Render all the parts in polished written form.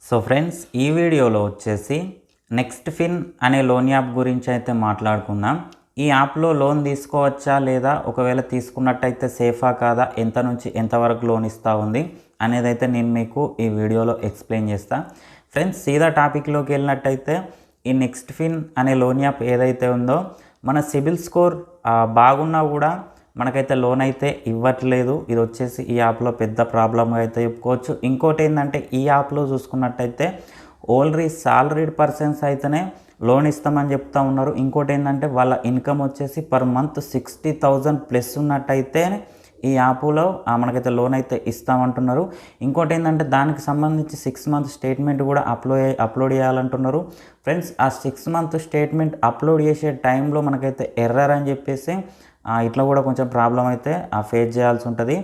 So friends, ఈ వీడియోలో వచ్చేసి నెక్స్ట్ ఫిన్ అనే లోన్ యాప్ గురించి అయితే మాట్లాడుకుందాం. ఈ యాప్లో లోన్ తీసుకోవచ్చా లేదా, ఒకవేళ తీసుకున్నట్టయితే సేఫా కాదా, ఎంత నుంచి ఎంతవరకు లోన్ ఇస్తూ ఉంది అనేది అయితే నేను మీకు ఈ వీడియోలో ఎక్స్ప్లెయిన్ చేస్తా. ఫ్రెండ్స్, సీదా టాపిక్లోకి వెళ్ళినట్టయితే ఈ నెక్స్ట్ ఫిన్ అనే లోన్ యాప్ ఏదైతే ఉందో, మన సిబిల్ స్కోర్ బాగున్నా కూడా మనకైతే లోన్ అయితే ఇవ్వట్లేదు. ఇది వచ్చేసి ఈ యాప్లో పెద్ద ప్రాబ్లంగా అయితే చెప్పుకోవచ్చు. ఇంకోటి ఏంటంటే, ఈ యాప్లో చూసుకున్నట్టయితే ఓన్లీ సాలరీడ్ పర్సన్స్ అయితేనే లోన్ ఇస్తామని చెప్తా ఉన్నారు. ఇంకోటి ఏంటంటే, వాళ్ళ ఇన్కమ్ వచ్చేసి పర్ మంత్ 60,000 ప్లస్ ఉన్నట్టయితే ఈ యాప్లో మనకైతే లోన్ అయితే ఇస్తామంటున్నారు. ఇంకోటి ఏంటంటే, దానికి సంబంధించి 6 మంత్ స్టేట్మెంట్ కూడా అప్లోడ్ చేయాలంటున్నారు. ఫ్రెండ్స్, ఆ 6 మంత్ స్టేట్మెంట్ అప్లోడ్ చేసే టైంలో మనకైతే ఎర్రర్ అని చెప్పేసి ఇట్లా కూడా కొంచెం ప్రాబ్లం అయితే ఫేస్ చేయాల్సి ఉంటుంది.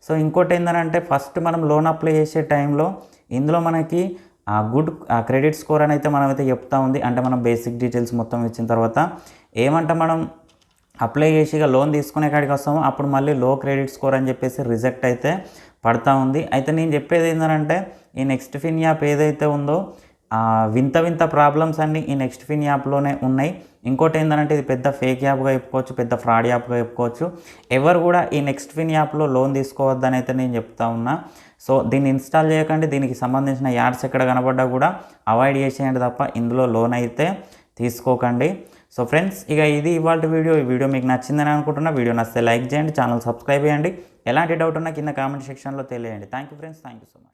సో ఇంకోటి ఏంటంటే, ఫస్ట్ మనం లోన్ అప్లై చేసే టైంలో ఇందులో మనకి గుడ్ క్రెడిట్ స్కోర్ అని అయితే మనమైతే చెప్తా ఉంది. అంటే మనం బేసిక్ డీటెయిల్స్ మొత్తం ఇచ్చిన తర్వాత ఏమంటే మనం అప్లై చేసి లోన్ తీసుకునే కాడికి వస్తామో అప్పుడు మళ్ళీ లో క్రెడిట్ స్కోర్ అని చెప్పేసి రిజెక్ట్ అయితే పడతా ఉంది. అయితే నేను చెప్పేది ఏంటంటే, ఈ నెక్స్ట్ ఫిన్ యాప్ ఏదైతే ఉందో వింత వింత ప్రాబ్లమ్స్ అన్నీ ఈ నెక్స్ట్ ఫిన్ యాప్లోనే ఉన్నాయి. ఇంకోటి ఏంటంటే, ఇది పెద్ద ఫేక్ యాప్గా చెప్పుకోవచ్చు, పెద్ద ఫ్రాడ్ యాప్గా చెప్పుకోవచ్చు. ఎవరు కూడా ఈ నెక్స్ట్ ఫిన్ యాప్లో లోన్ తీసుకోవద్దని అయితే నేను చెప్తా ఉన్నా. సో దీన్ని ఇన్స్టాల్ చేయకండి. దీనికి సంబంధించిన యాడ్స్ ఎక్కడ కనబడ్డా కూడా అవాయిడ్ చేసేయండి తప్ప ఇందులో లోన్ అయితే తీసుకోకండి. సో ఫ్రెండ్స్, ఇక ఇది ఇవాళ వీడియో. ఈ వీడియో మీకు నచ్చిందని అనుకుంటున్నా. వీడియో నచ్చితే లైక్ చేయండి, ఛానల్ సబ్స్క్రైబ్ చేయండి. ఎలాంటి డౌట్ ఉన్నా కింద కామెంట్ సెక్షన్లో తెలియండి. Thank you friends, thank you so much.